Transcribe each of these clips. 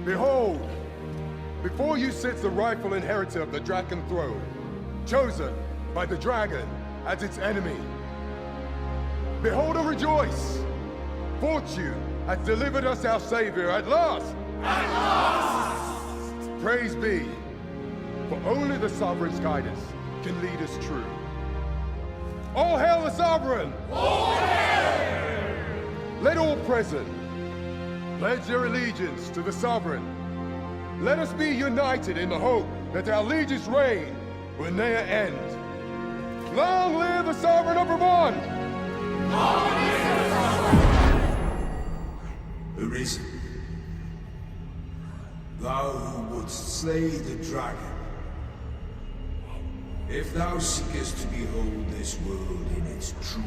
Behold, before you sits the rightful inheritor of the Dragon throne, chosen by the dragon as its enemy. Behold and rejoice! Fortune has delivered us our Savior at last! At last! Praise be, for only the Sovereign's guidance can lead us true. All hail the Sovereign! All hail! Let all present pledge their allegiance to the Sovereign. Let us be united in the hope that our liege's reign will ne'er end. Long live the Sovereign of Vermont! Long live the Sovereign! Arisen, thou who wouldst slay the dragon, if thou seekest to behold this world in its true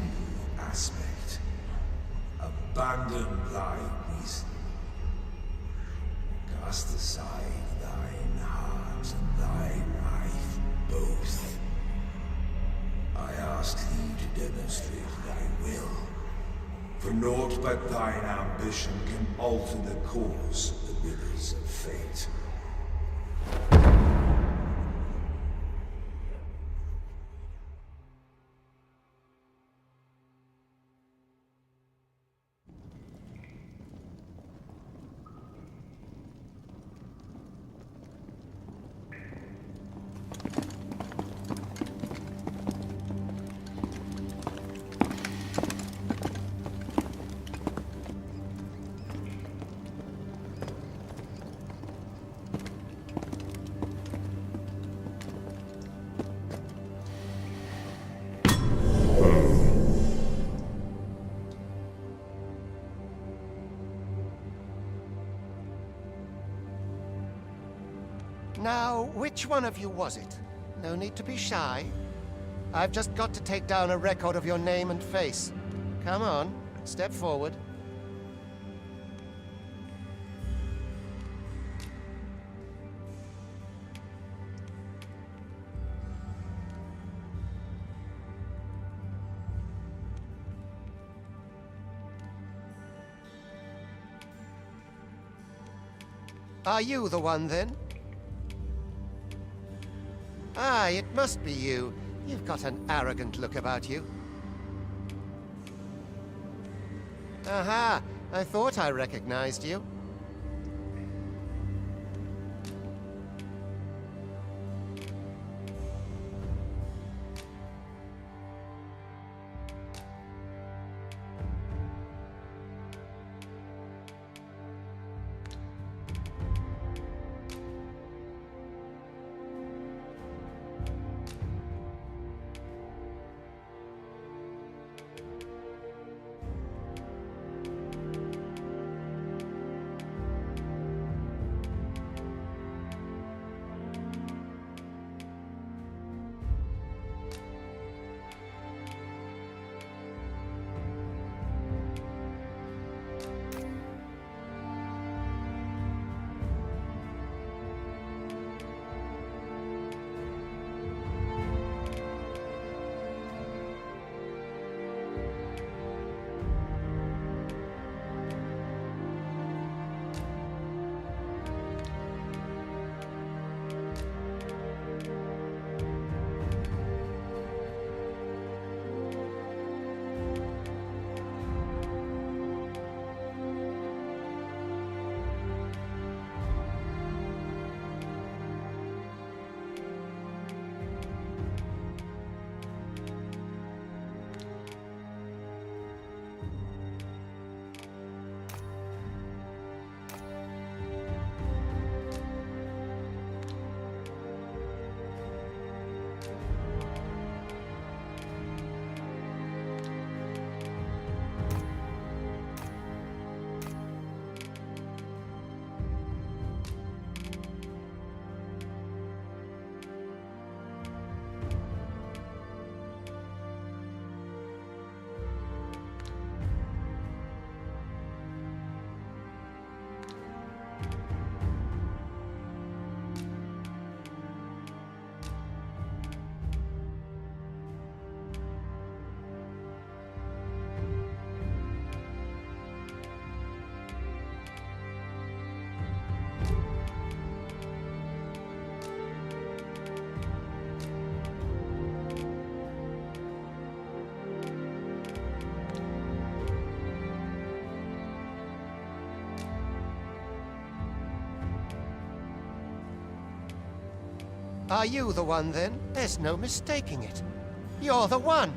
aspect, abandon thy reason. Cast aside thine heart and thy life both. I ask thee to demonstrate thy will, for naught but thine ambition can alter the course of the rivers of fate. Now, which one of you was it? No need to be shy. I've just got to take down a record of your name and face. Come on, step forward. Are you the one, then? Ah, it must be you. You've got an arrogant look about you. Aha! I thought I recognized you. Are you the one, then? There's no mistaking it. You're the one.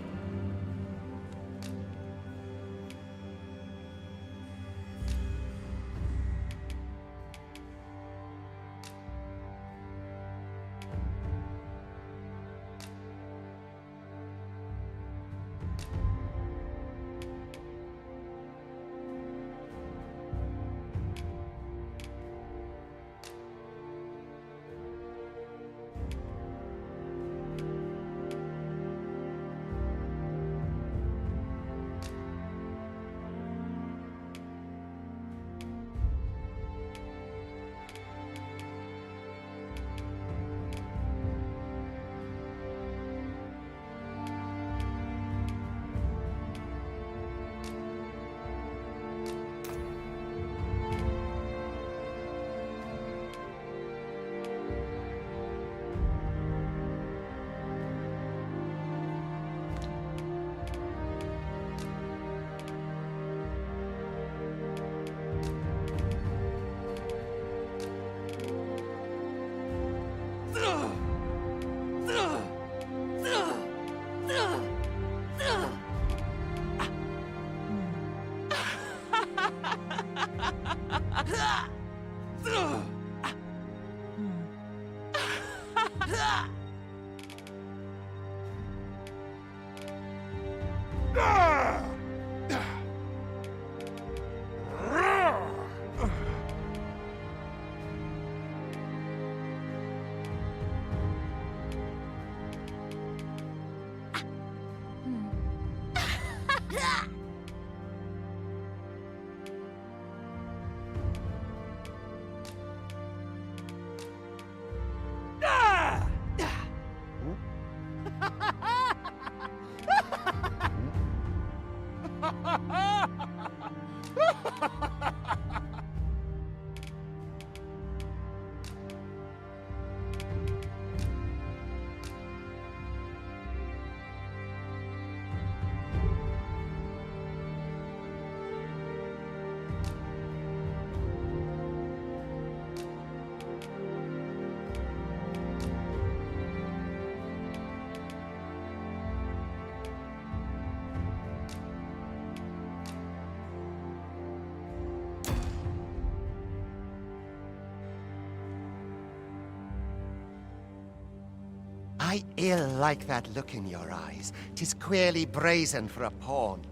I ill like that look in your eyes. 'Tis queerly brazen for a pawn.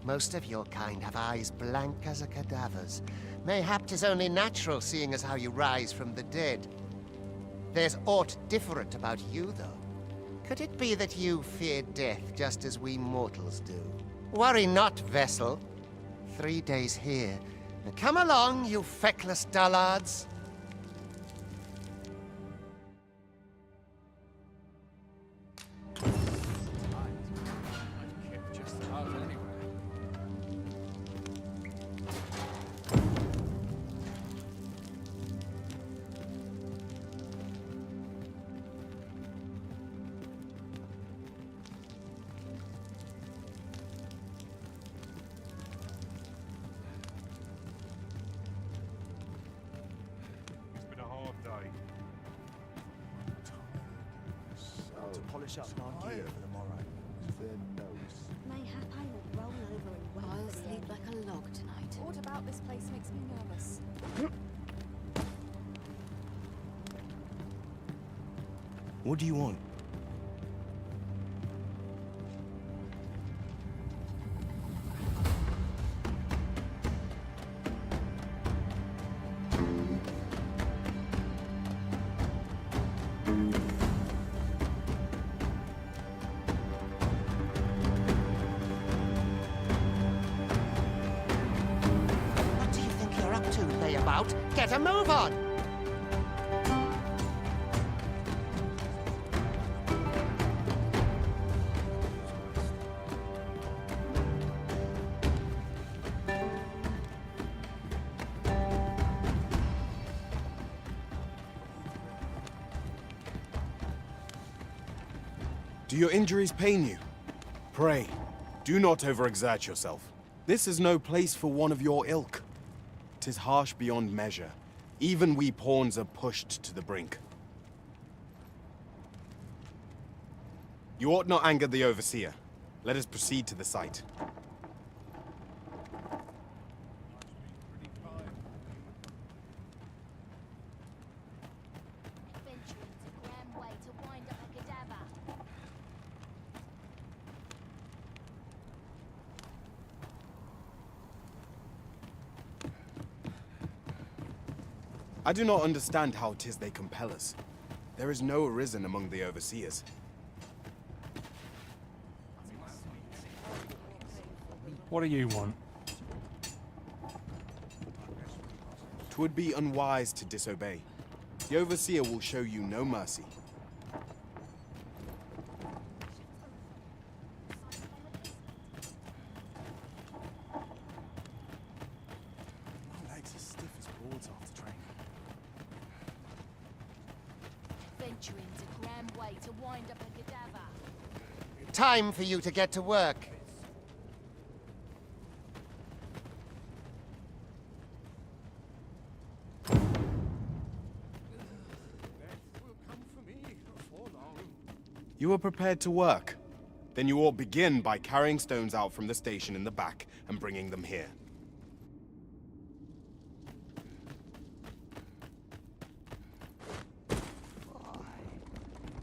Most of your kind have eyes blank as a cadaver's. Mayhap 'tis only natural, seeing as how you rise from the dead. There's aught different about you, though. Could it be that you fear death just as we mortals do? Worry not, vessel. 3 days here. Now come along, you feckless dullards. Up our gear for the morrow. Mayhap I will roll over and wait. I'll sleep like a log tonight. What about this place makes me nervous? What do you want? Get a move on! Do your injuries pain you? Pray, do not overexert yourself. This is no place for one of your ilk. 'Tis harsh beyond measure. Even we pawns are pushed to the brink. You ought not anger the overseer. Let us proceed to the site. Venturing's a grand way to wind up a cadaver. I do not understand how it is they compel us. There is no Arisen among the overseers. 'What do you want? 'Twould be unwise to disobey. The overseer will show you no mercy. My legs are stiff as boards after training. Venturing's a grand way to wind up a cadaver. Time for you to get to work. You are prepared to work? Then you ought begin by carrying stones out from the station in the back and bringing them here.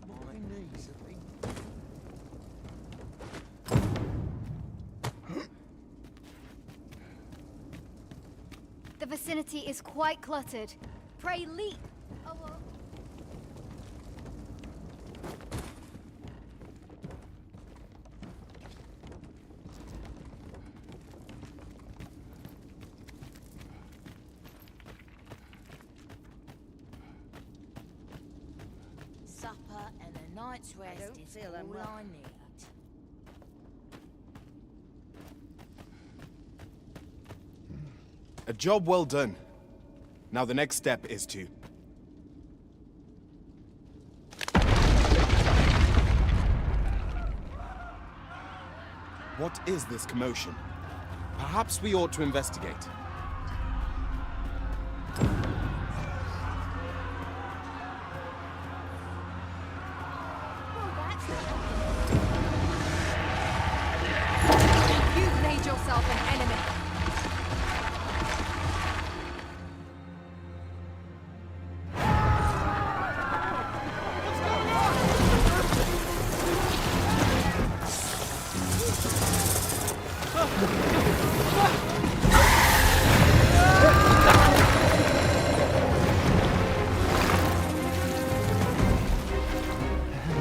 My knees have been... The vicinity is quite cluttered. Pray leap. Oh, well. Supper and a night's rest is all I need. A job well done. Now the next step is to... What is this commotion? Perhaps we ought to investigate. You've made yourself an enemy.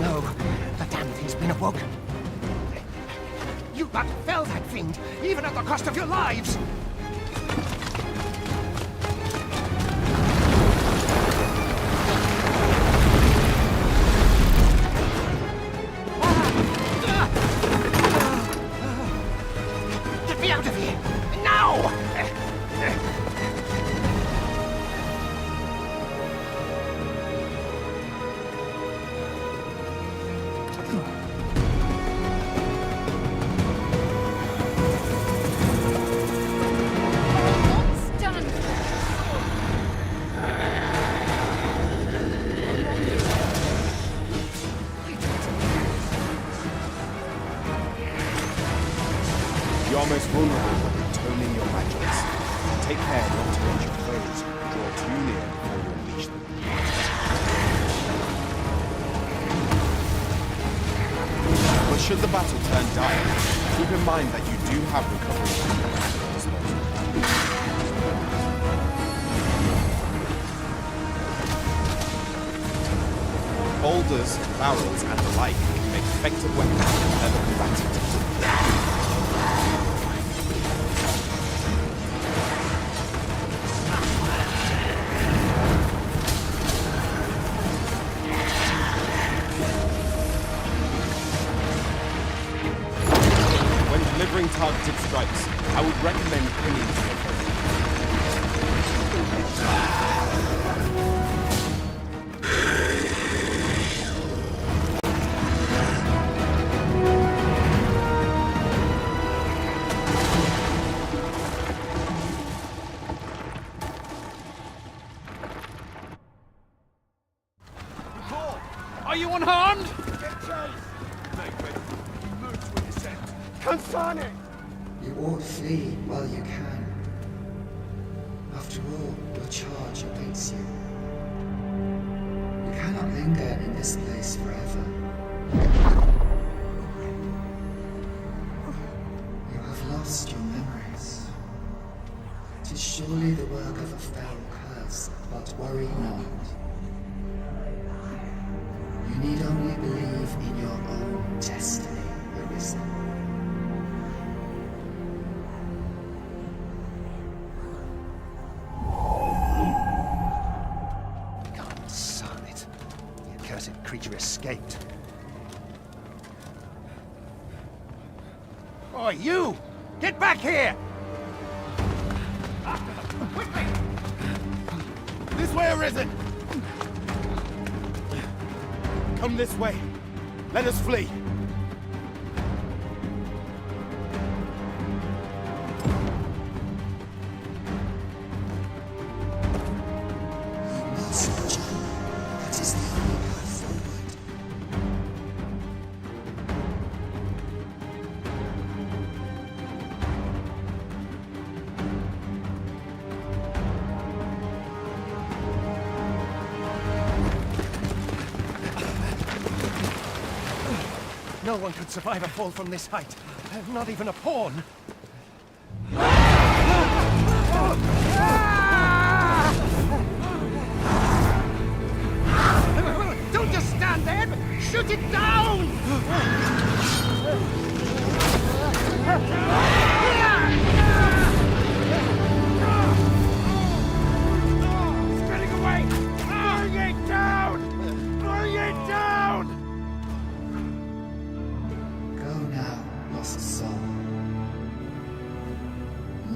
No, the damn thing's been awoken. You but fell that fiend, even at the cost of your lives! Get me out of here! Now! What's done? You are most vulnerable when atoning your magics. Take care not to let your foes draw too near before you unleash them. But should the battle turn dire, keep in mind that you do have recovery at your disposal. Boulders, barrels, and the like can make effective weapons for clever combatants. When delivering targeted strikes, I would recommend clinging to your foe. unharmed? Get chased! Make ready. You moved when you sent. Concerning! You ought flee while you can. After all, your charge awaits you. You cannot linger in this place forever. You have lost your memories. 'Tis surely the work of a fell curse, but worry not. You need only believe in your own destiny, Arisen. Creature escaped. Oh, you! Get back here! Quickly! This way, Arisen! Come this way. Let us flee. No one could survive a fall from this height. Not even a pawn. Don't just stand there! Shoot it down! It's getting away! Bring it down! Bring it down! Go now, lost soul.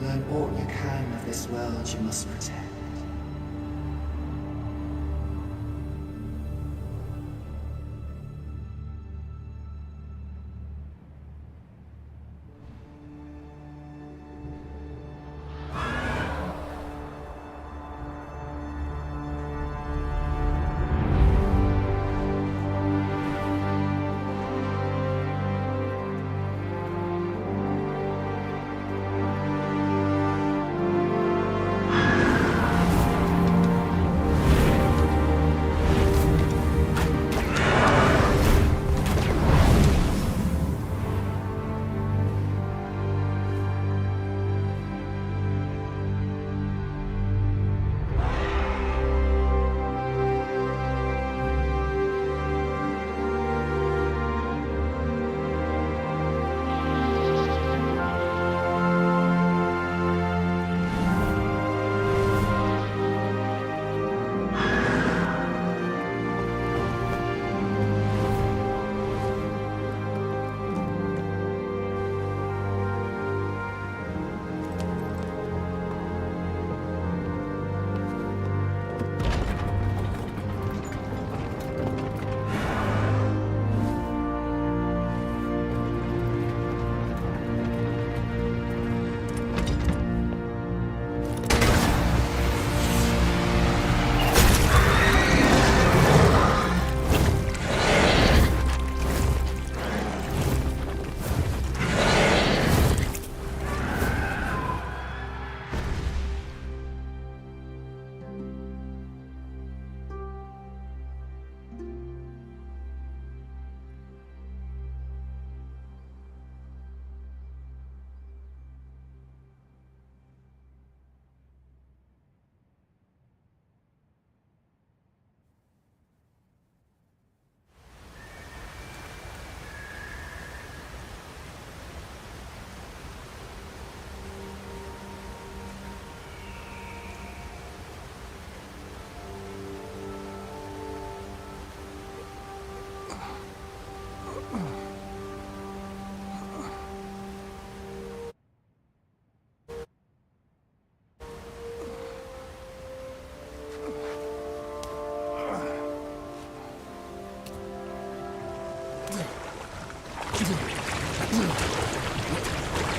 Learn all you can of this world you must protect.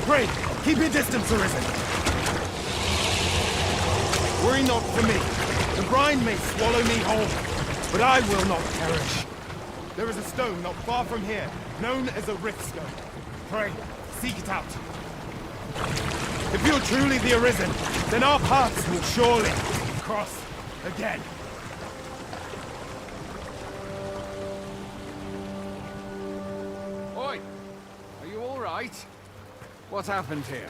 Pray, keep your distance, Arisen. Worry not for me. The brine may swallow me whole, but I will not perish. There is a stone not far from here, known as a rift stone. Pray, seek it out. If you're truly the Arisen, then our paths will surely cross again. Oi! Are you all right? What happened here?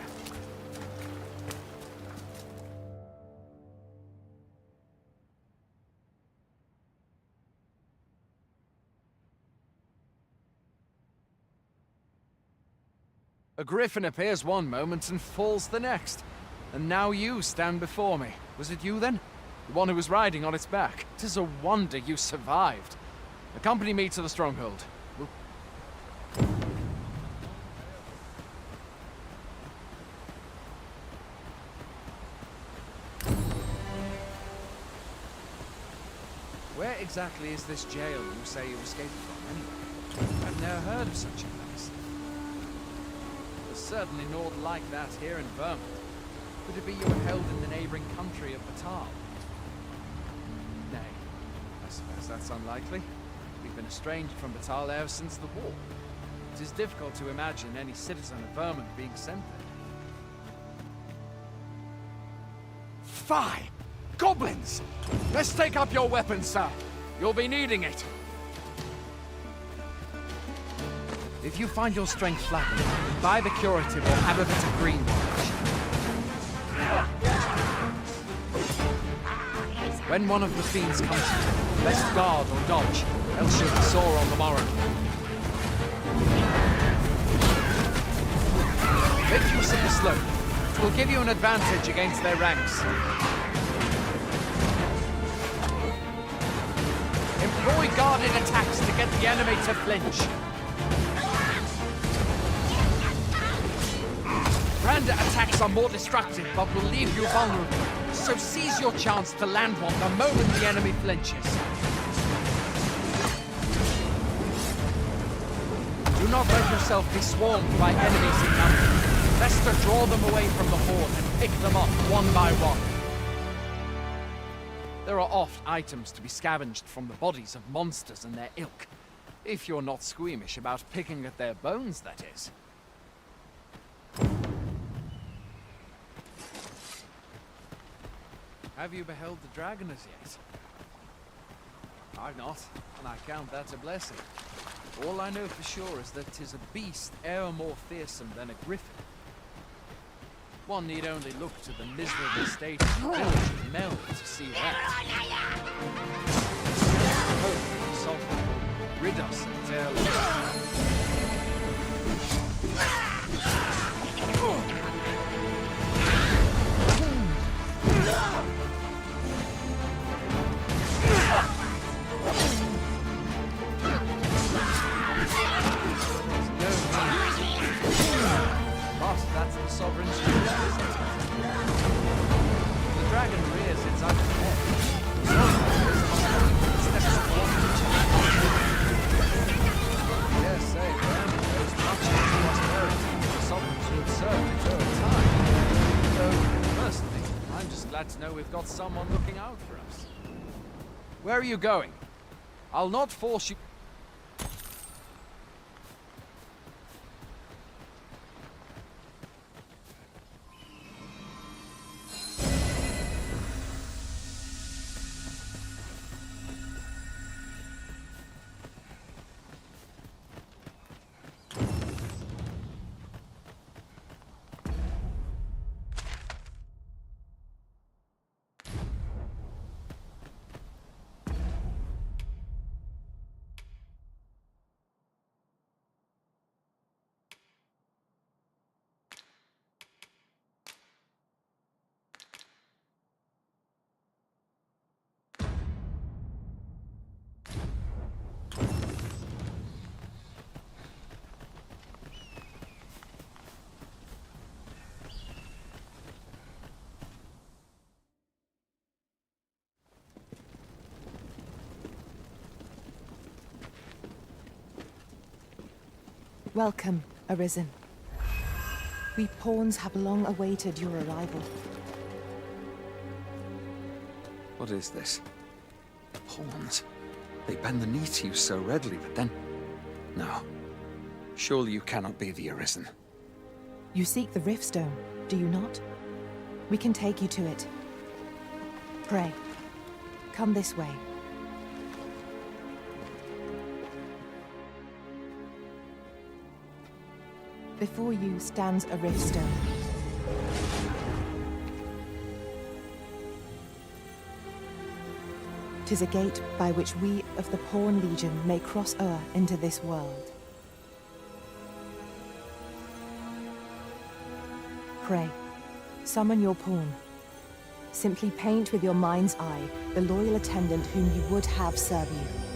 A griffin appears one moment and falls the next. And now you stand before me. Was it you then? The one who was riding on its back? 'Tis a wonder you survived. Accompany me to the stronghold. Where exactly is this jail you say you escaped from, anyway? I've never heard of such a place. There's certainly naught like that here in Vermont. Could it be you were held in the neighboring country of Batal? Nay, I suppose that's unlikely. We've been estranged from Batal ever since the war. It is difficult to imagine any citizen of Vermont being sent there. Fie! Goblins! Let's take up your weapons, sir. You'll be needing it. If you find your strength flagging, buy the curative or have a bit of greenwash. When one of the fiends comes to you, best guard or dodge, else you'll be sore on the morrow. Make use of the slope. It will give you an advantage against their ranks. Employ guarded attacks to get the enemy to flinch. Random attacks are more destructive, but will leave you vulnerable. So seize your chance to land one the moment the enemy flinches. Do not let yourself be swarmed by enemies in number. Best to draw them away from the horde and pick them up one by one. There are oft items to be scavenged from the bodies of monsters and their ilk. If you're not squeamish about picking at their bones, that is. Have you beheld the dragon as yet? I've not, and I count that a blessing. All I know for sure is that 'tis a beast e'er more fearsome than a griffin. One need only look to the miserable state of the village of Mel to see that. Hope, sovereign, rid us of their That's the sovereign's rule, isn't it? The dragon rears its ugly head. The sovereign steps forward to challenge. Yes, say, Vernon knows much of prosperity. The sovereigns will serve it over time. Though, personally, I'm just glad to know we've got someone looking out for us. Where are you going? I'll not force you... Welcome, Arisen. We pawns have long awaited your arrival. What is this? Pawns? They bend the knee to you so readily, but then... No. Surely you cannot be the Arisen. You seek the Riftstone, do you not? We can take you to it. Pray. Come this way. Before you stands a Riftstone. "'Tis a gate by which we of the Pawn Legion may cross o'er into this world. Pray, summon your pawn. Simply paint with your mind's eye the loyal attendant whom you would have serve you.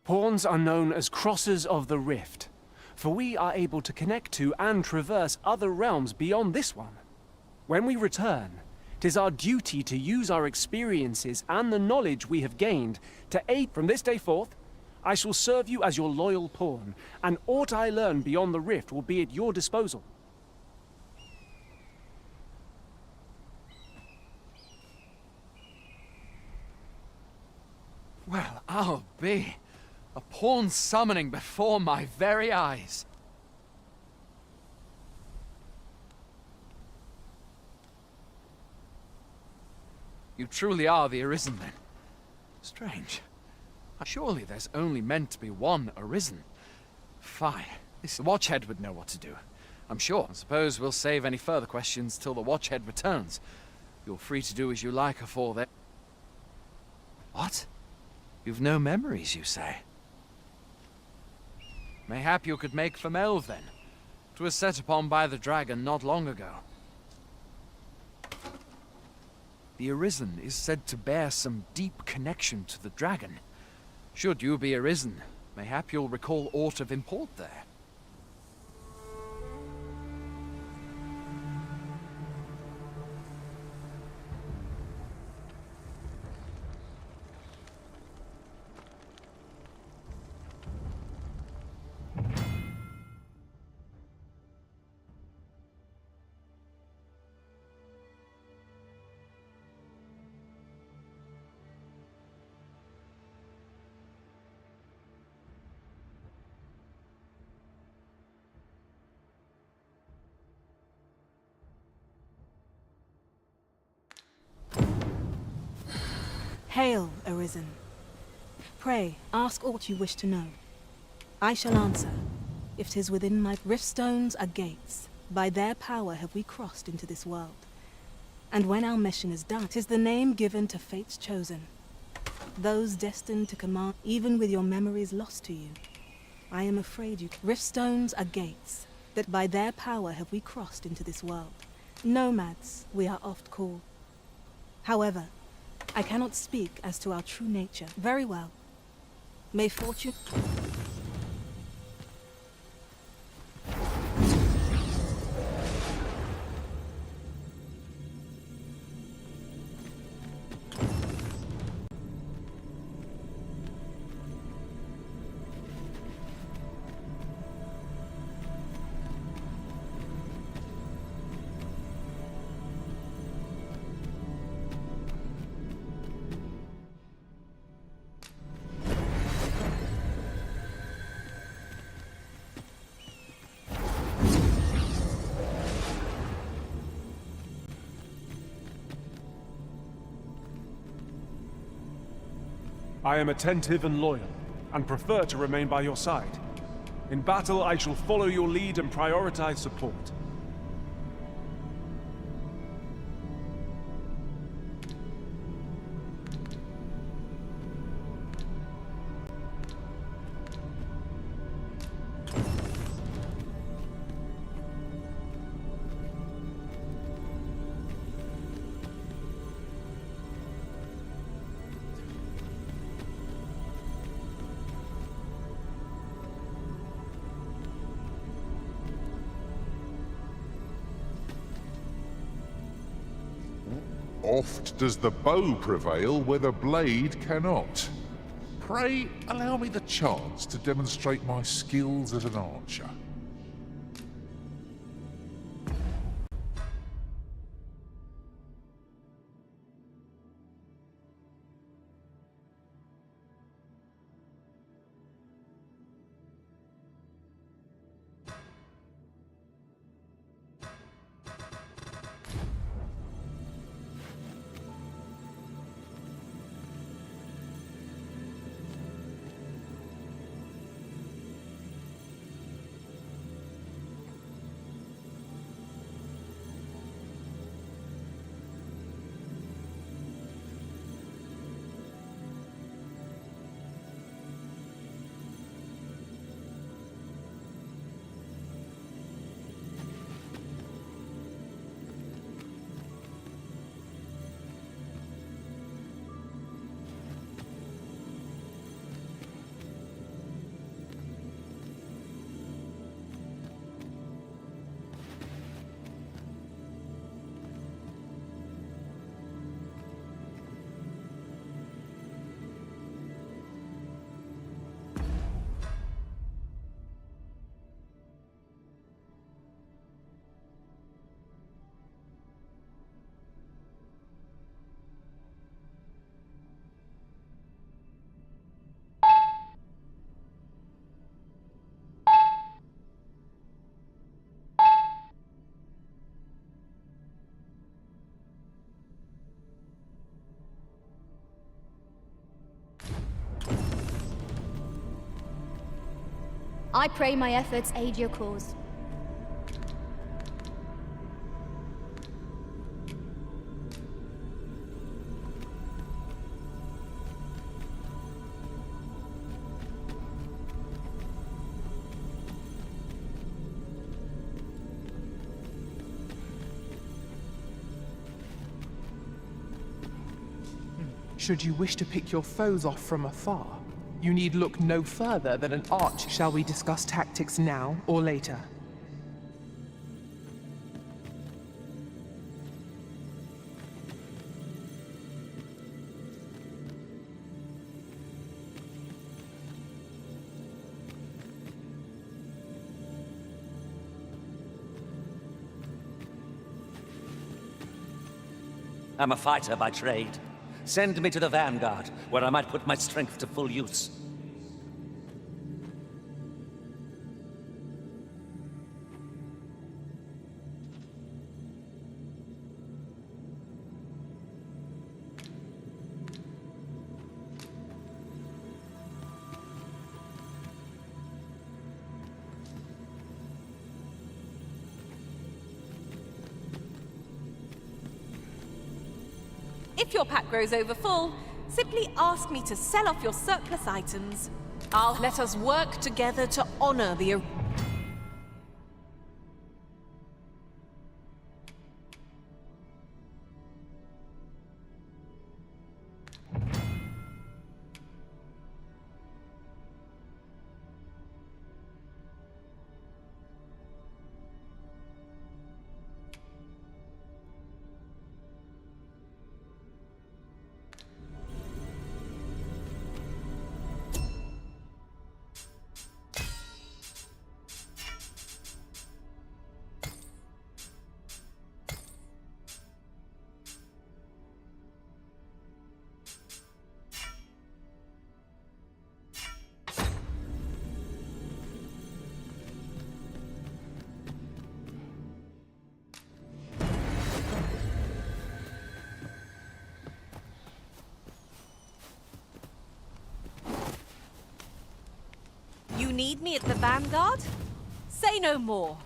Pawns are known as crossers of the rift, for we are able to connect to and traverse other realms beyond this one. When we return, 'tis our duty to use our experiences and the knowledge we have gained to aid. From this day forth, I shall serve you as your loyal pawn, and aught I learn beyond the rift will be at your disposal. Well, I'll be. A pawn summoning before my very eyes. You truly are the Arisen, then? Strange. Surely there's only meant to be one Arisen. Fine. This Watchhead would know what to do, I'm sure. I suppose we'll save any further questions till the Watchhead returns. You're free to do as you like afore then. What? You've no memories, you say? Mayhap you could make for Melve, then. 'Twas set upon by the dragon not long ago. The Arisen is said to bear some deep connection to the dragon. Should you be Arisen, mayhap you'll recall aught of import there. Hail, Arisen. Pray, ask aught you wish to know. I shall answer, if 'tis within my riftstones are gates. By their power have we crossed into this world. And when our mission is done, 'tis the name given to fate's chosen. Those destined to command, even with your memories lost to you. I am afraid you... Riftstones are gates, that by their power have we crossed into this world. Nomads, we are oft called. However, I cannot speak as to our true nature. Very well. May fortune... I am attentive and loyal, and prefer to remain by your side. In battle, I shall follow your lead and prioritize support. Oft does the bow prevail where the blade cannot. Pray allow me the chance to demonstrate my skills as an archer. I pray my efforts aid your cause. Should you wish to pick your foes off from afar, you need look no further than an arch. Shall we discuss tactics now or later? I'm a fighter by trade. Send me to the vanguard, where I might put my strength to full use. If your pack grows over full, simply ask me to sell off your surplus items. Let us work together to honor the... You need me at the vanguard? Say no more.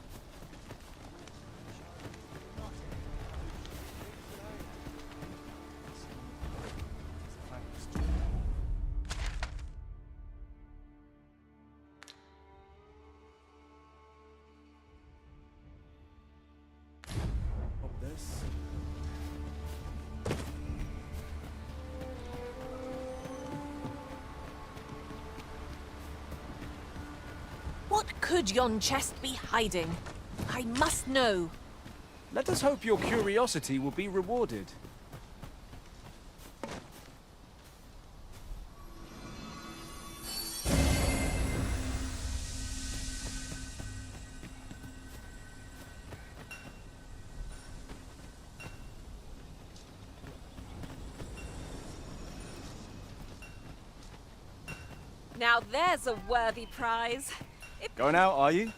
What could yon chest be hiding? I must know. Let us hope your curiosity will be rewarded. Now there's a worthy prize. Going out, are you?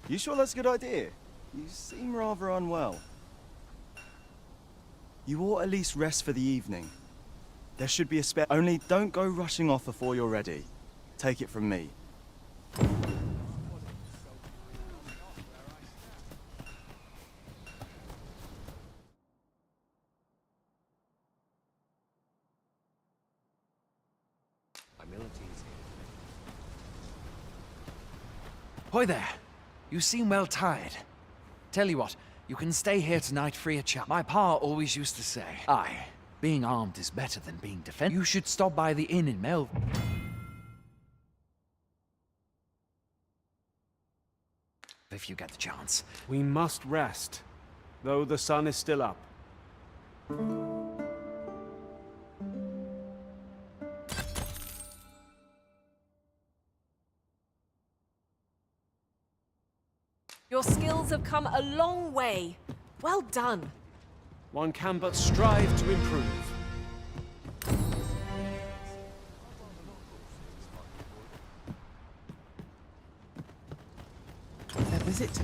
You sure that's a good idea? You seem rather unwell. You ought at least rest for the evening. There should be a spare... Only don't go rushing off before you're ready. Take it from me. Hoy there. You seem well tired. Tell you what, you can stay here tonight free of charge. My pa always used to say, aye, being armed is better than being defended. You should stop by the inn in Melville. If you get the chance. We must rest, though the sun is still up. Your skills have come a long way. Well done. One can but strive to improve. Their visit.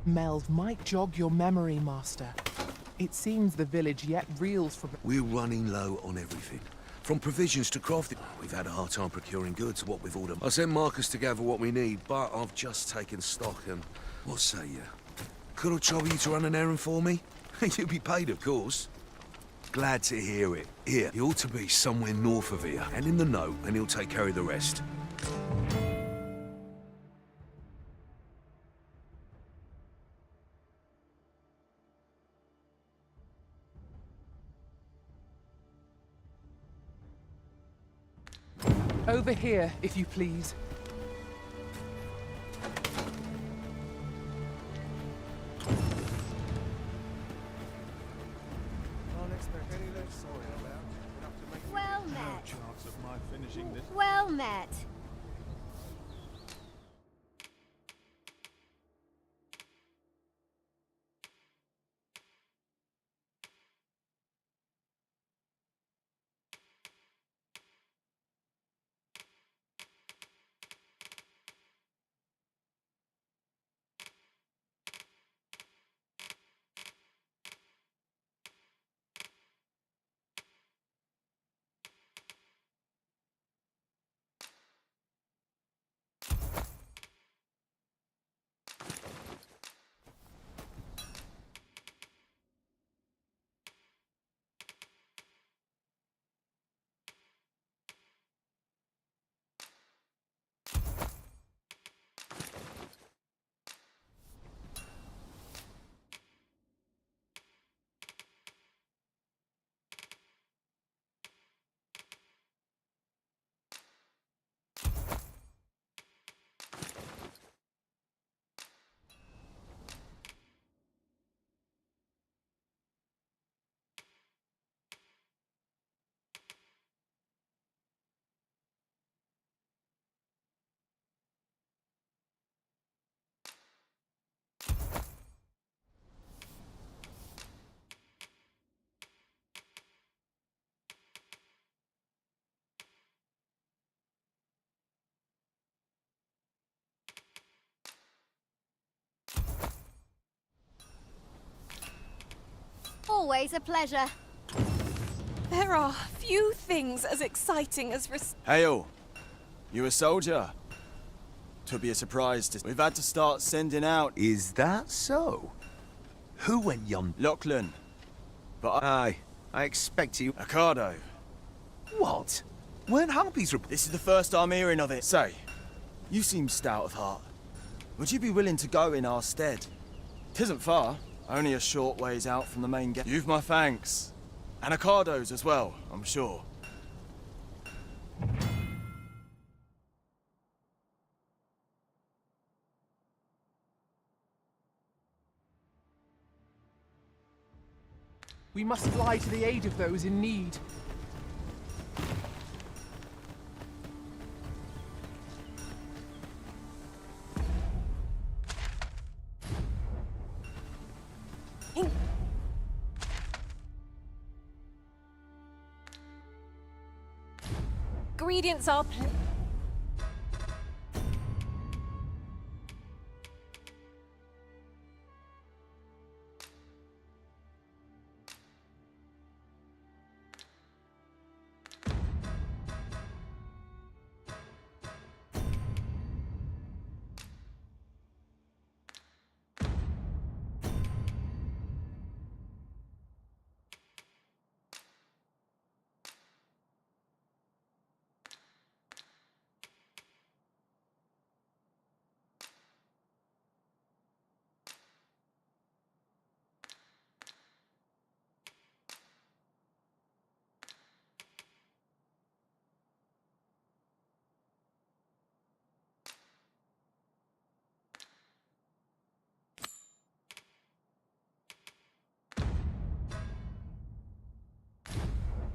Melv might jog your memory, Master. It seems the village yet reels from... We're running low on everything. From provisions to crafting. We've had a hard time procuring goods, what with all them. I sent Marcus to gather what we need, but I've just taken stock and... What say you? Could I trouble you to run an errand for me? You'll be paid, of course. Glad to hear it. Here, he ought to be somewhere north of here. And in the note, and he'll take care of the rest. Over here, if you please. Well met. Chance of my finishing this. Well met. Always a pleasure. There are few things as exciting as Hail! You a soldier? Twould be a surprise to... We've had to start sending out... Is that so? Who went yon? Lachlan. But Aye, I expect you... Ocado. What? Weren't Harpies... This is the first I'm hearing of it. Say, you seem stout of heart. Would you be willing to go in our stead? 'Tisn't far. Only a short ways out from the main gate. You've my thanks. And Ocado's as well, I'm sure. We must fly to the aid of those in need. Ingredients are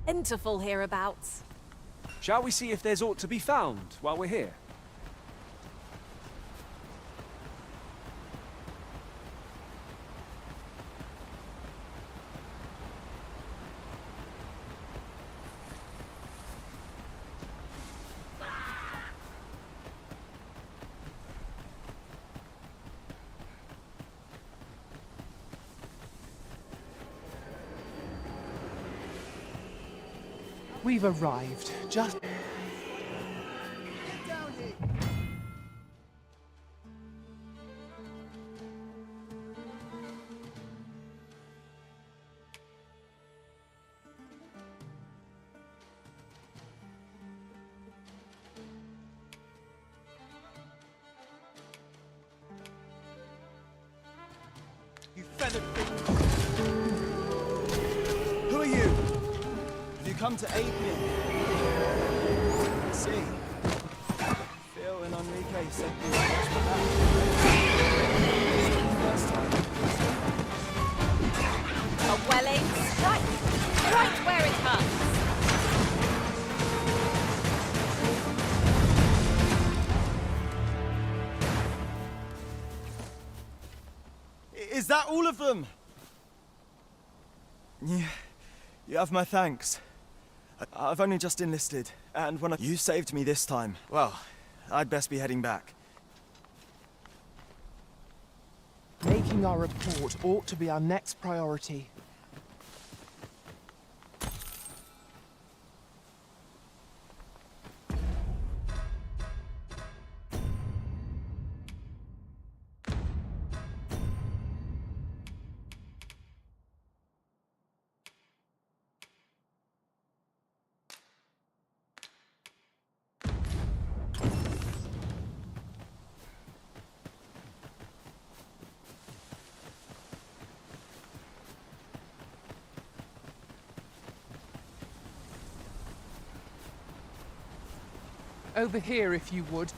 plentiful hereabouts. Shall we see if there's aught to be found while we're here? We've arrived, just... feathered thing! Who are you? Have you come to aid me? I see. Phil and Enrique said you were much for that. First time. A well-aimed strike, right where it hurts. Is that all of them? You have my thanks. I've only just enlisted, and when you saved me this time, well, I'd best be heading back. Making our report ought to be our next priority. Over here, if you would.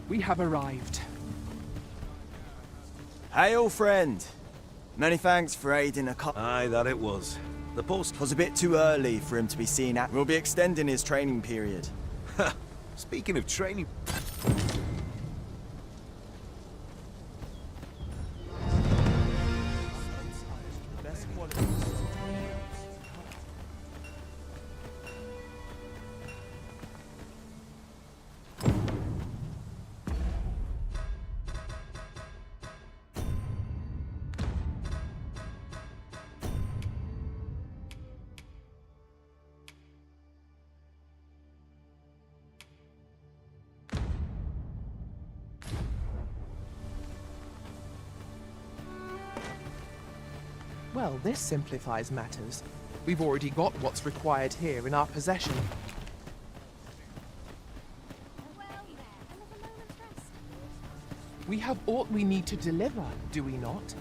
We have arrived. Hail, friend. Many thanks for aiding a Aye, that it was. The post was a bit too early for him to be seen at. We'll be extending his training period. Speaking of training... Well, this simplifies matters. We've already got what's required here in our possession. We have aught we need to deliver, do we not?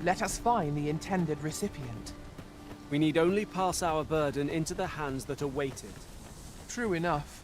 Let us find the intended recipient. We need only pass our burden into the hands that await it. True enough.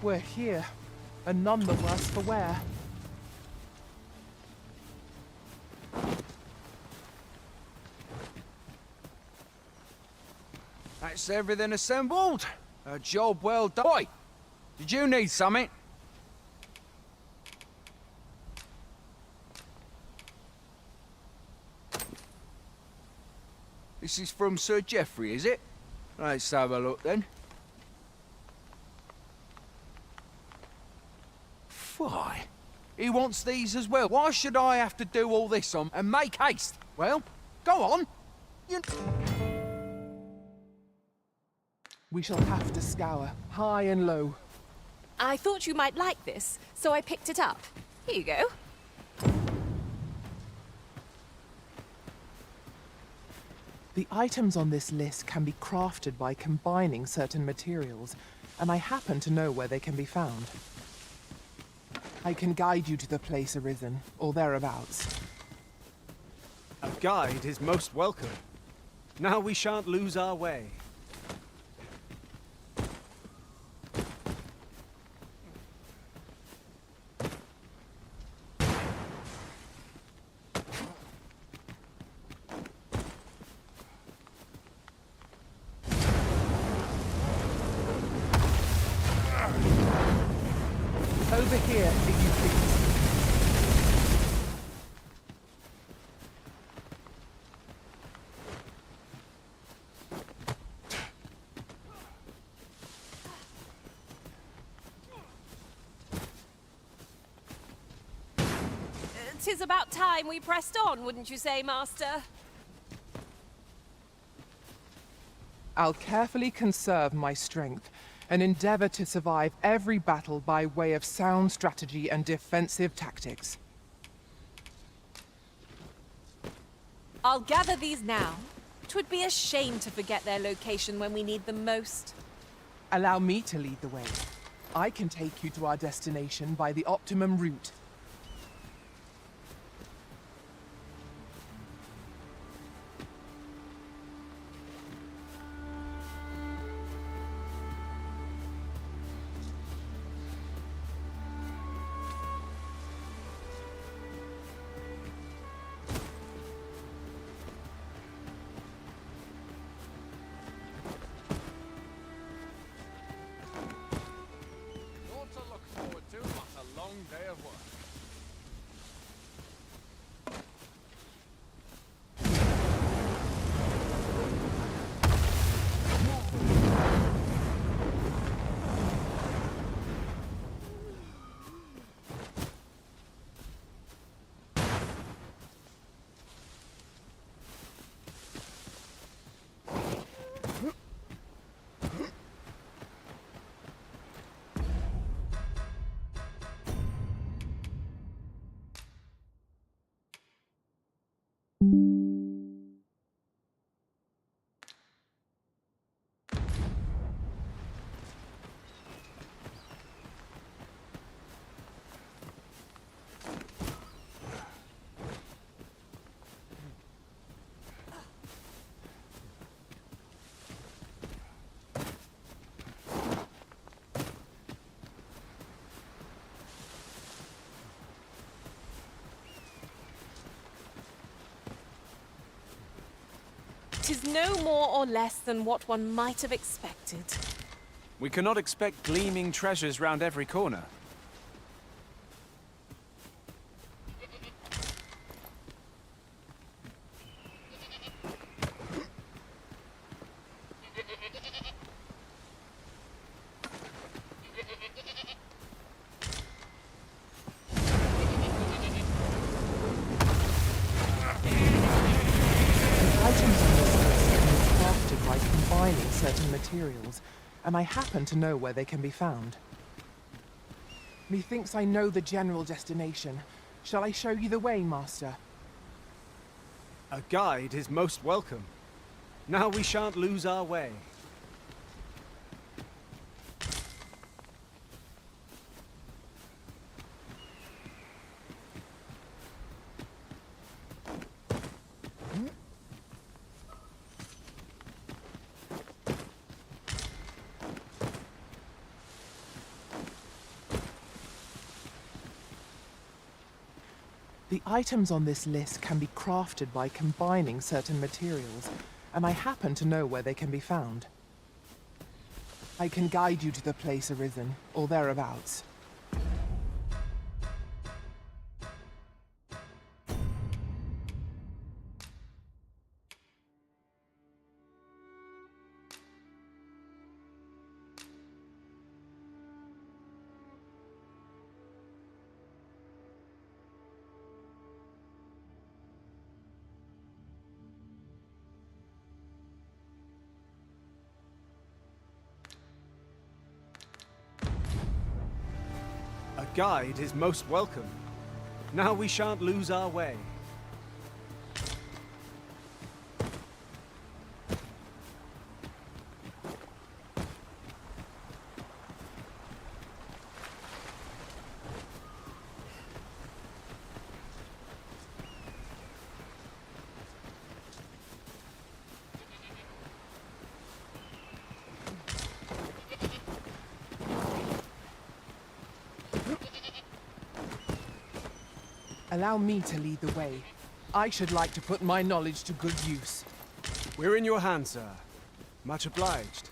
We're here, and none the worse for wear. That's everything assembled. A job well done. Oi! Did you need something? This is from Sir Geoffrey, is it? Let's have a look then. Why? He wants these as well. Why should I have to do all this on and make haste? Well, go on. We shall have to scour, high and low. I thought you might like this, so I picked it up. Here you go. The items on this list can be crafted by combining certain materials, and I happen to know where they can be found. I can guide you to the place, Arisen, or thereabouts. A guide is most welcome. Now we shan't lose our way. Over here, if you please. 'Tis about time we pressed on, wouldn't you say, Master? I'll carefully conserve my strength and endeavor to survive every battle by way of sound strategy and defensive tactics. I'll gather these now. 'Twould be a shame to forget their location when we need them most. Allow me to lead the way. I can take you to our destination by the optimum route. Tis no more or less than what one might have expected. We cannot expect gleaming treasures round every corner. Certain materials, and I happen to know where they can be found. Methinks I know the general destination. Shall I show you the way, Master? A guide is most welcome. Now we shan't lose our way. The items on this list can be crafted by combining certain materials, and I happen to know where they can be found. I can guide you to the place Arisen, or thereabouts. A guide is most welcome. Now we shan't lose our way. Allow me to lead the way. I should like to put my knowledge to good use. We're in your hands, sir. Much obliged.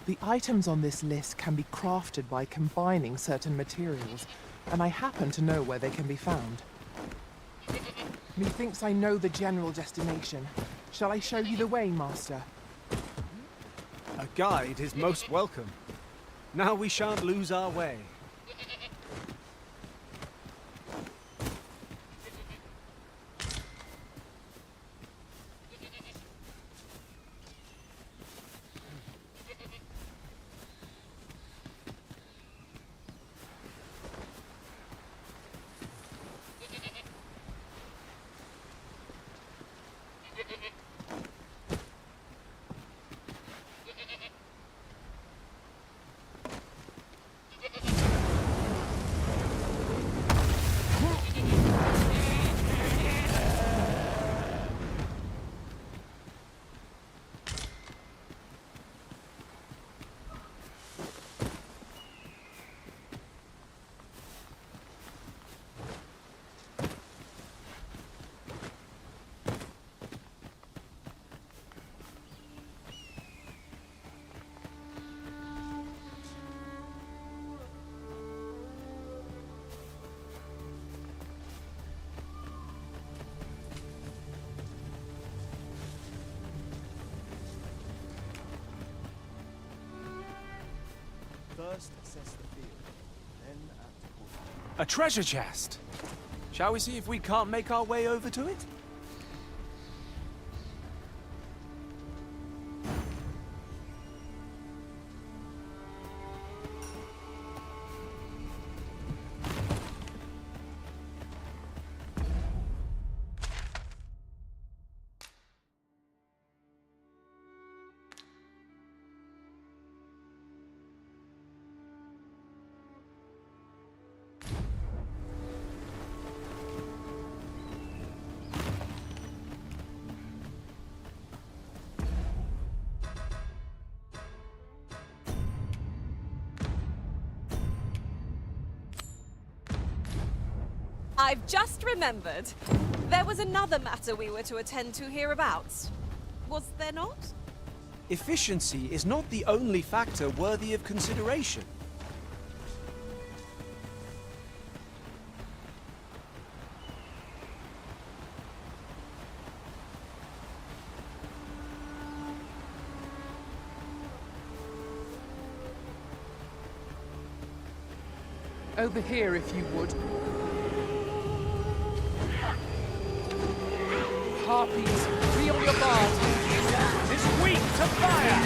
The items on this list can be crafted by combining certain materials, and I happen to know where they can be found. Methinks I know the general destination. Shall I show you the way, Master? A guide is most welcome. Now we shan't lose our way. First assess the field, then act accordingly. A treasure chest! Shall we see if we can't make our way over to it? I've just remembered. There was another matter we were to attend to hereabouts. Was there not? Efficiency is not the only factor worthy of consideration. Over here, if you would. Harpies, be on your guard. It's weak to fire!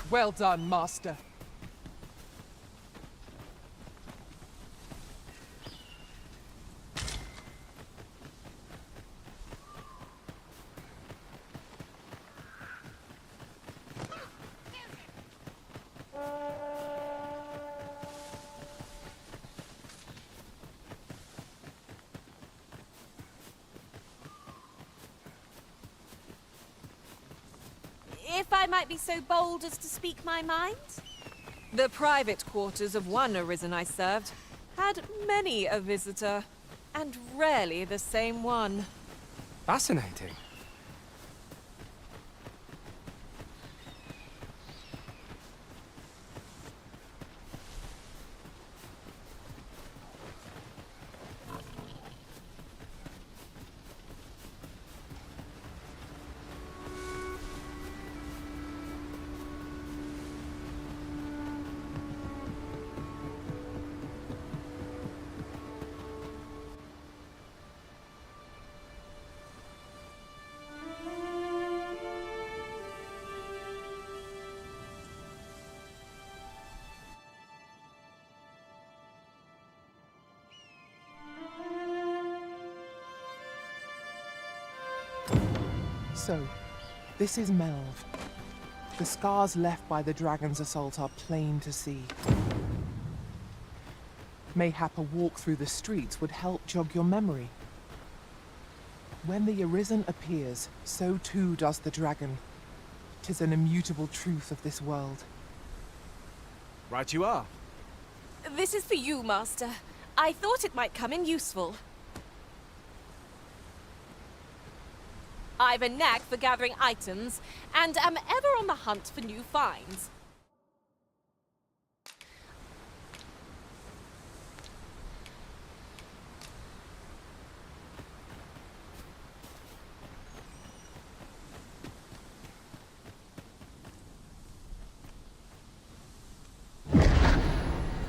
Well done, Master. If I might be so bold as to speak my mind? The private quarters of one Arisen I served had many a visitor, and rarely the same one. Fascinating. So, this is Melv. The scars left by the dragon's assault are plain to see. Mayhap a walk through the streets would help jog your memory. When the Arisen appears, so too does the dragon. 'Tis an immutable truth of this world. Right you are. This is for you, Master. I thought it might come in useful. I've a knack for gathering items, and am ever on the hunt for new finds.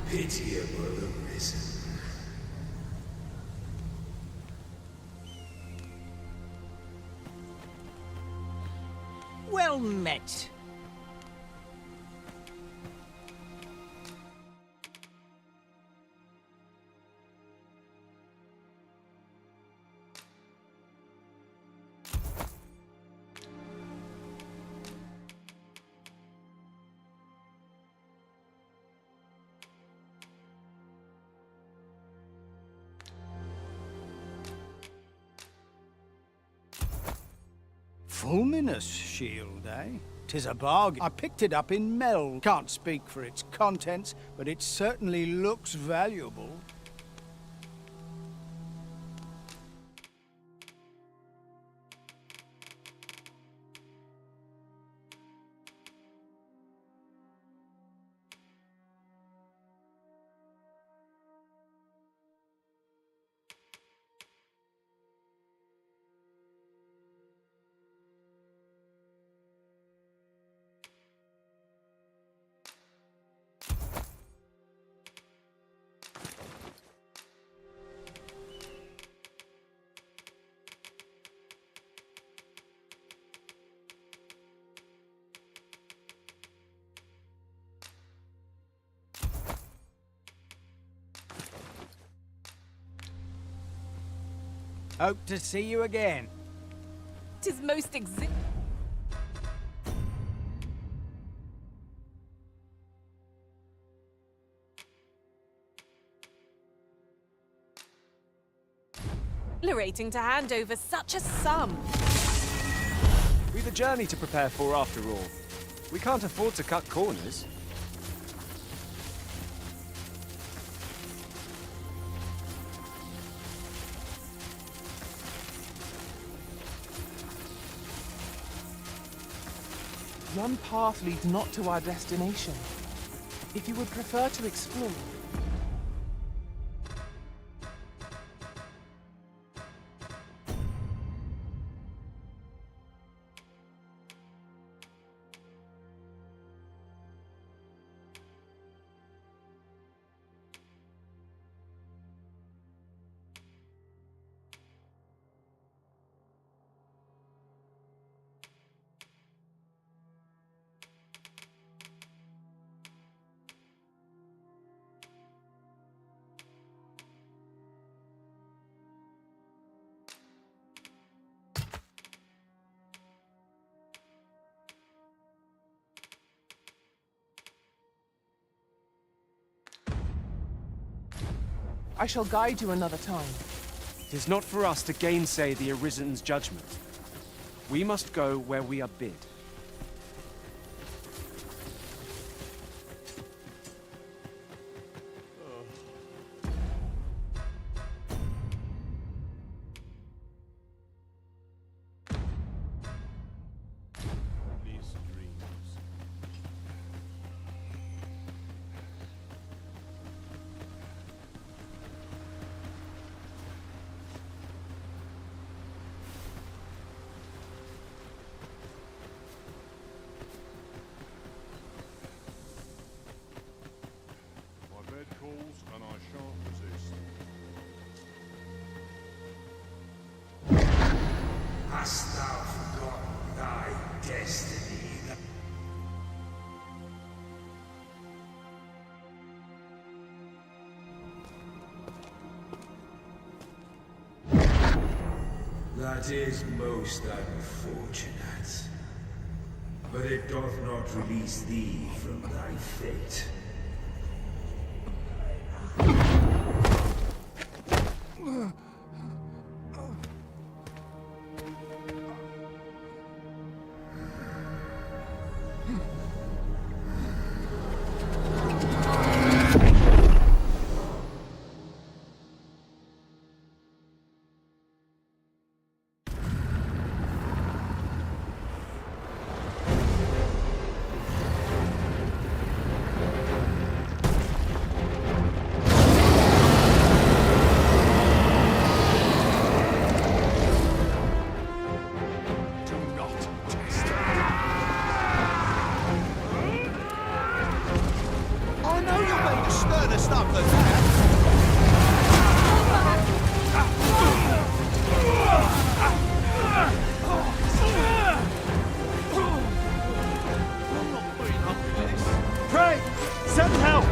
Pitiable Arisen. Well met. Fulminous shield, eh? 'Tis a bargain. I picked it up in Mel. Can't speak for its contents, but it certainly looks valuable. Hope to see you again. 'Tis most exhilarating to hand over such a sum. We've a journey to prepare for after all. We can't afford to cut corners. One path leads not to our destination. If you would prefer to explore... I shall guide you another time. It is not for us to gainsay the Arisen's judgment. We must go where we are bid. And I shan't resist. Hast thou forgotten thy destiny? That is most unfortunate. But it doth not release thee from thy fate. made sterner stuff than that. Pray! Send help!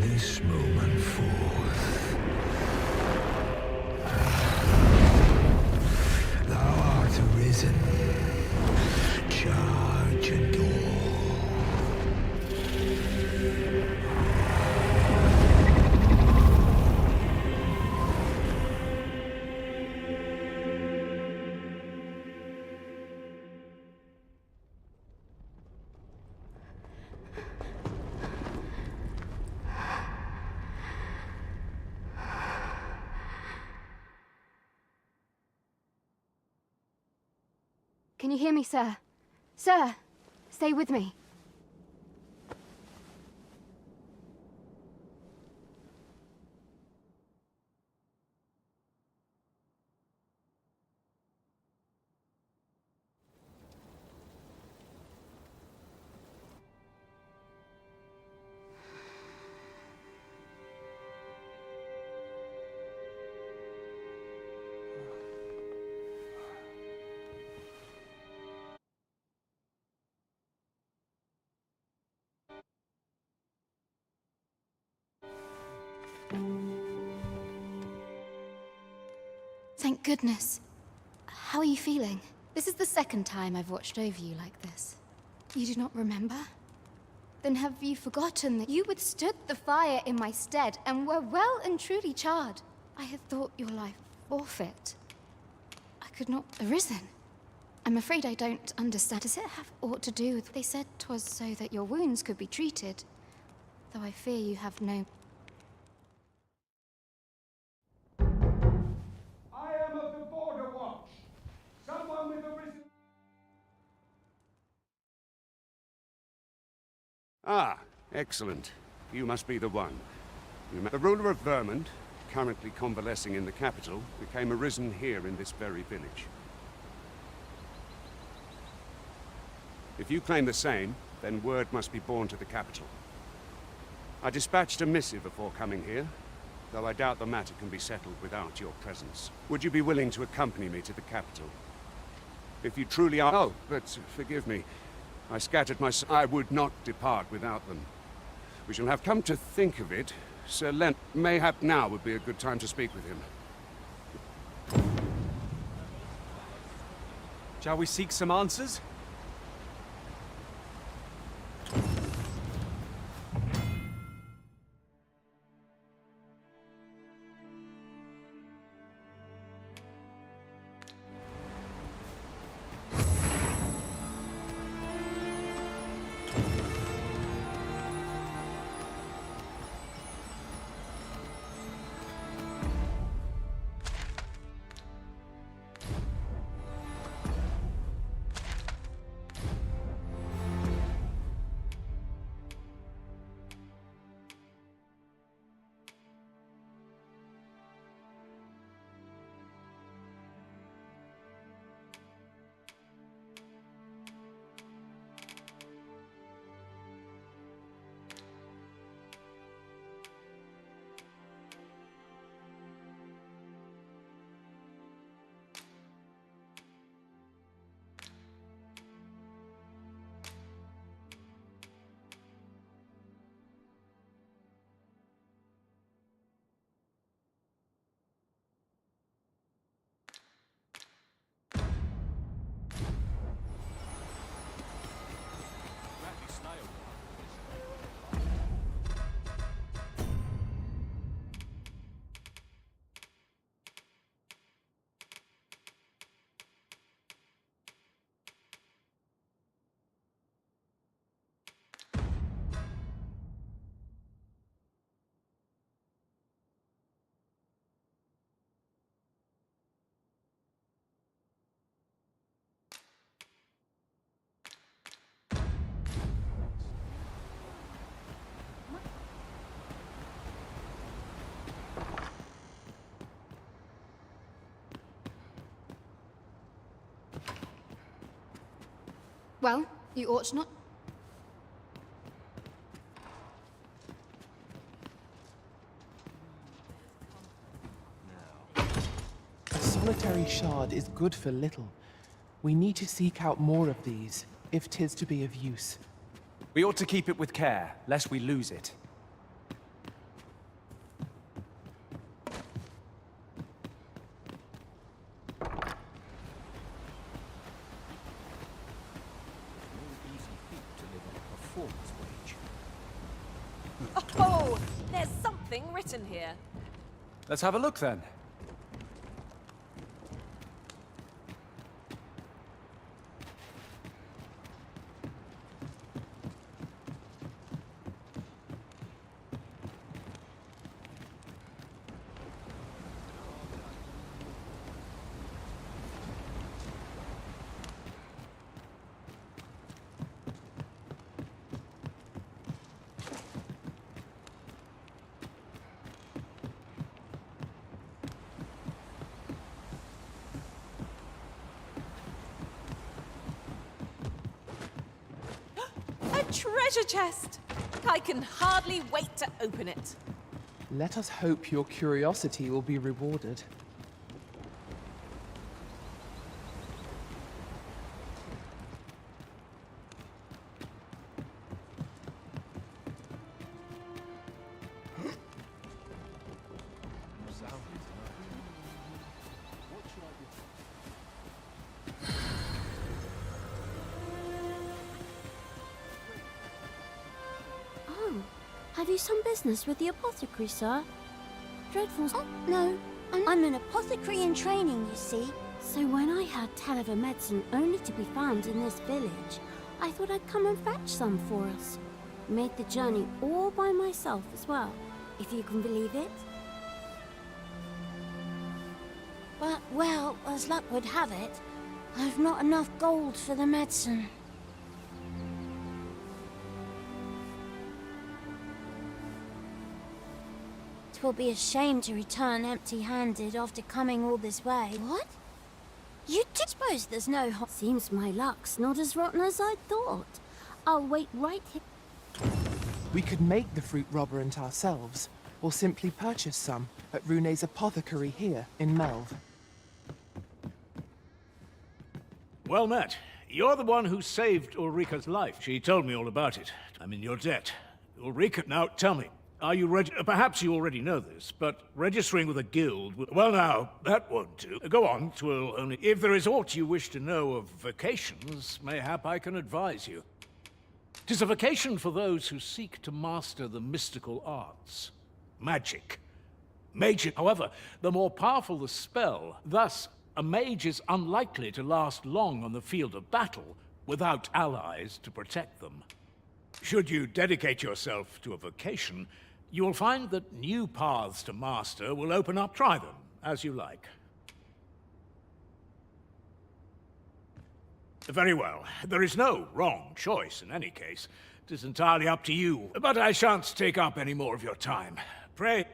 This moment forth, thou art arisen. Charge and all. Can you hear me, sir? Sir, stay with me. Thank goodness. How are you feeling? This is the second time I've watched over you like this. You do not remember? Then have you forgotten that you withstood the fire in my stead and were well and truly charred? I had thought your life forfeit. I could not arisen. I'm afraid I don't understand. Does it have aught to do with... They said 'twas so that your wounds could be treated. Though I fear you have no... Ah, excellent. You must be the one. The ruler of Vermont, currently convalescing in the capital, became arisen here in this very village. If you claim the same, then word must be borne to the capital. I dispatched a missive before coming here, though I doubt the matter can be settled without your presence. Would you be willing to accompany me to the capital? If you truly are... Oh, but forgive me. I scattered my... I would not depart without them. We shall have come to think of it. Sir Len... Mayhap now would be a good time to speak with him. Shall we seek some answers? Well, you ought not. A solitary shard is good for little. We need to seek out more of these, if 'tis to be of use. We ought to keep it with care, lest we lose it. Oh, there's something written here. Let's have a look then. A treasure chest! I can hardly wait to open it. Let us hope your curiosity will be rewarded. Oh, have you some business with the apothecary, sir? Dreadful. Oh, no. I'm an apothecary in training, you see. So when I heard tell of a medicine only to be found in this village, I thought I'd come and fetch some for us. Made the journey all by myself as well, if you can believe it. But, well, as luck would have it, I've not enough gold for the medicine. Twill be a shame to return empty-handed after coming all this way. What? You do suppose there's no hot... Seems my luck's not as rotten as I thought. I'll wait right here. We could make the fruit robberant ourselves, or simply purchase some at Rune's apothecary here in Melve. Well met. You're the one who saved Ulrika's life. She told me all about it. I'm in your debt. Ulrika, now tell me, are you perhaps you already know this, but registering with a guild well now, that won't do. Go on, 'twill only... If there is aught you wish to know of vocations, mayhap I can advise you. 'Tis a vocation for those who seek to master the mystical arts. Magic. Magic, however, the more powerful the spell, thus a mage is unlikely to last long on the field of battle without allies to protect them. Should you dedicate yourself to a vocation, you will find that new paths to master will open up. Try them, as you like. Very well. There is no wrong choice in any case. It is entirely up to you. But I shan't take up any more of your time. Pray...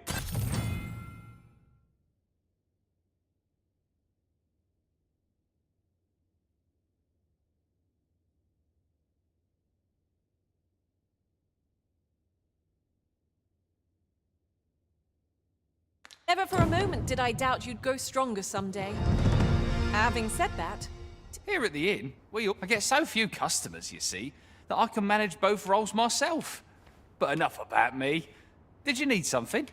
Never for a moment did I doubt you'd go stronger someday. Having said that... Here at the inn, I get so few customers, you see, that I can manage both roles myself. But enough about me. Did you need something?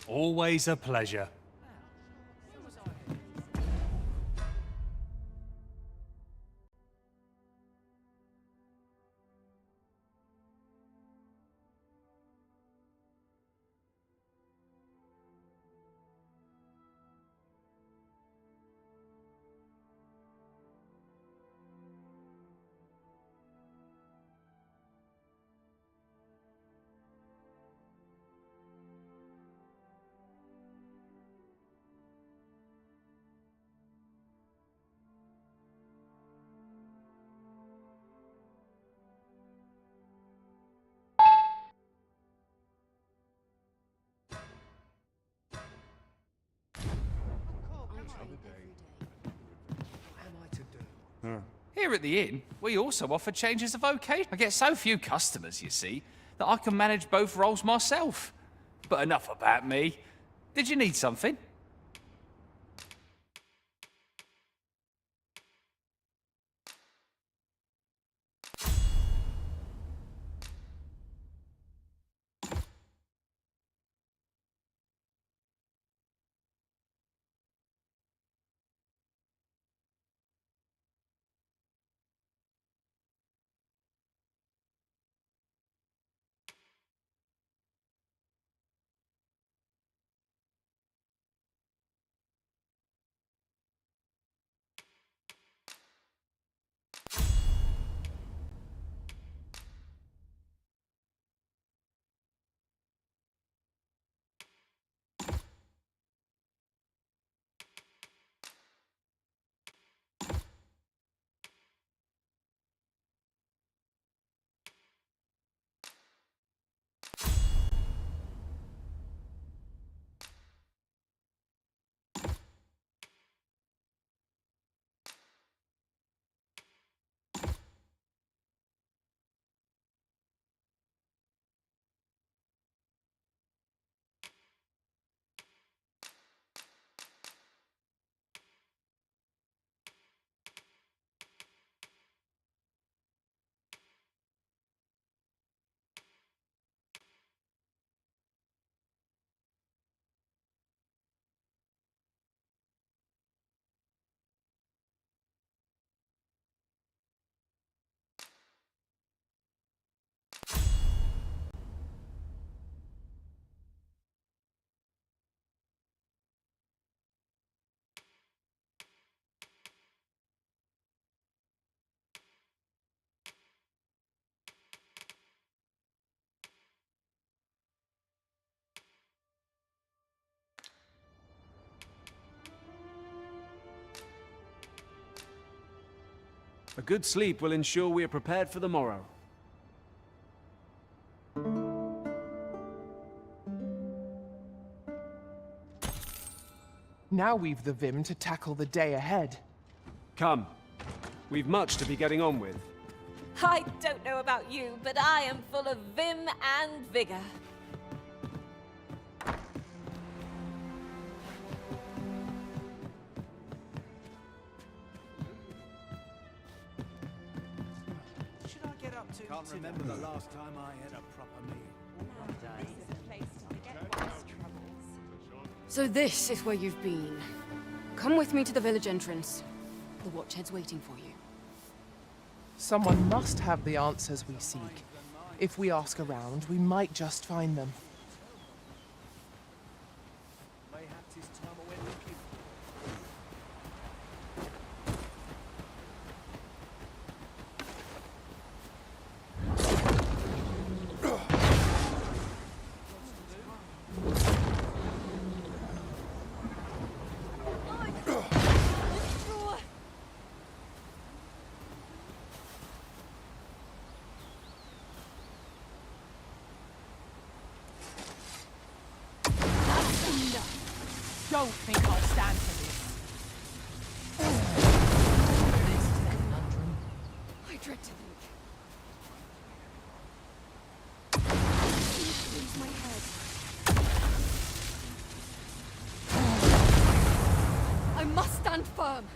Always a pleasure. Here at the inn, we also offer changes of vocation. I get so few customers, you see, that I can manage both roles myself. But enough about me. Did you need something? A good sleep will ensure we are prepared for the morrow. Now we've the vim to tackle the day ahead. Come. We've much to be getting on with. I don't know about you, but I am full of vim and vigor. Can't remember the last time I had a proper meal. So this is where you've been. Come with me to the village entrance. The watchhead's waiting for you. Someone must have the answers we seek. If we ask around, we might just find them. Mayhaps his time away looking. Don't think I'll stand for this. This is a conundrum. I dread to think. Leaves my head. I must stand firm.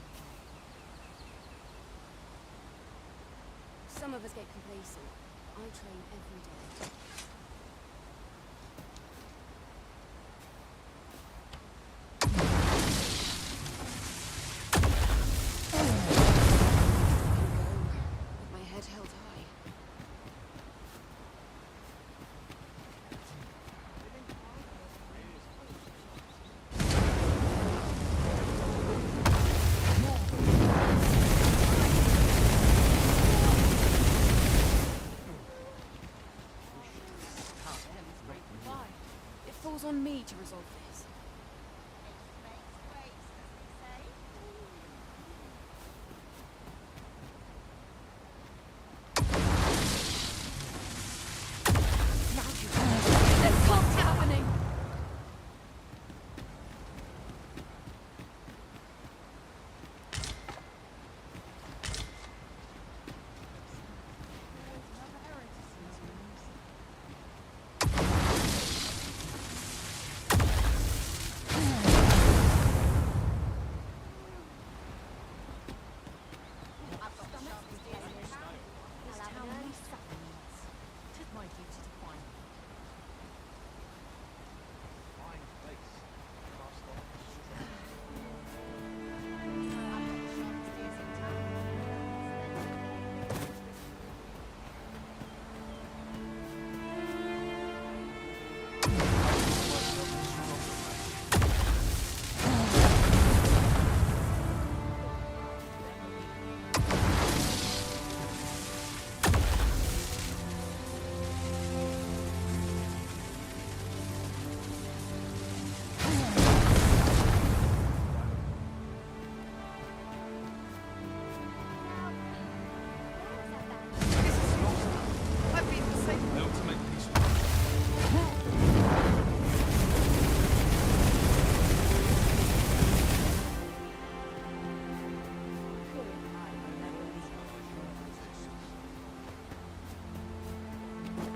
Some of us get complacent. I train every day. falls on me to resolve this. There's cult happening!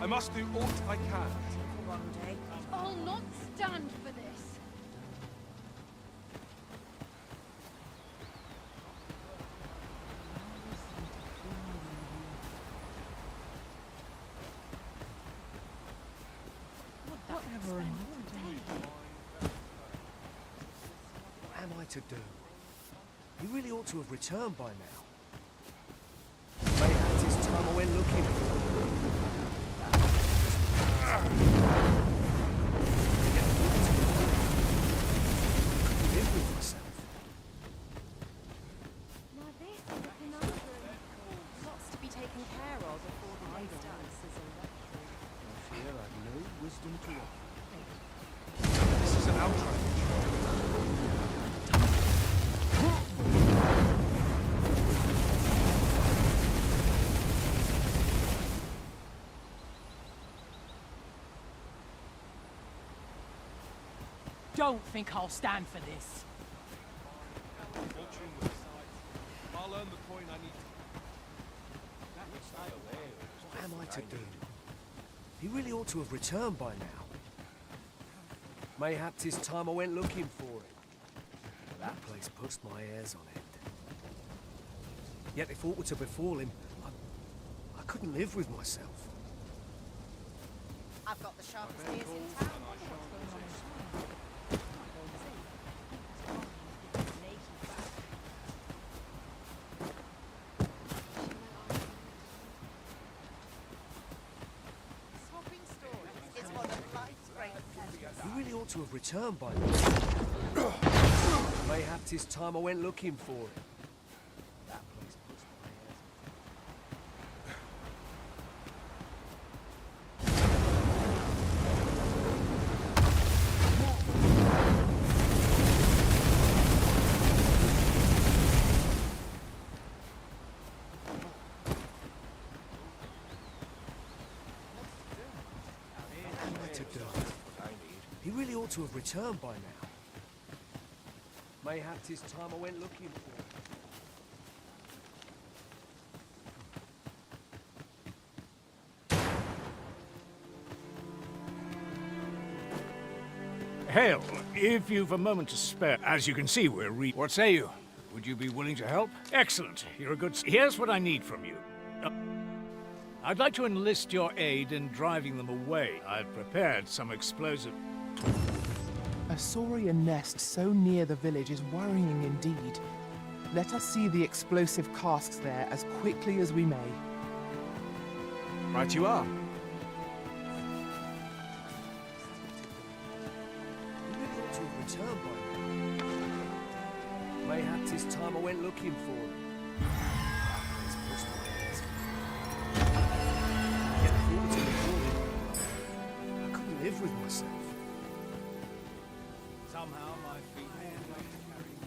I must do all I can. One day. I'll not stand for this. What am I to do? He really ought to have returned by now. Mayhap it's time I went looking for him. Live with myself. Now this is a conundrum. Lots to be taken care of before the day starts. I fear I've no wisdom to offer. This is an outrage. Don't think I'll stand for this. I'll earn the coin I need to... What am I to do? He really ought to have returned by now. Mayhap 'tis time I went looking for him. That place puts my hairs on end. Yet if aught were to befall him, I couldn't live with myself. I've got the sharpest ears in town. You really ought to have returned by now. Mayhap 'tis time I went looking for him. That place puts my hairs He really ought to have returned by now. Mayhap 'tis time I went looking for him. Hail, if you've a moment to spare. As you can see, we're What say you? Would you be willing to help? Excellent. You're a good... Here's what I need from you. I'd like to enlist your aid in driving them away. I've prepared some explosive... A saurian nest so near the village is worrying indeed. Let us see the explosive casks there as quickly as we may. Right you are. Returned by now. Mayhap 'tis time I went looking for him. Let's push my hands. Yet I thought to before him, I couldn't live with myself. Somehow my feet end up carrying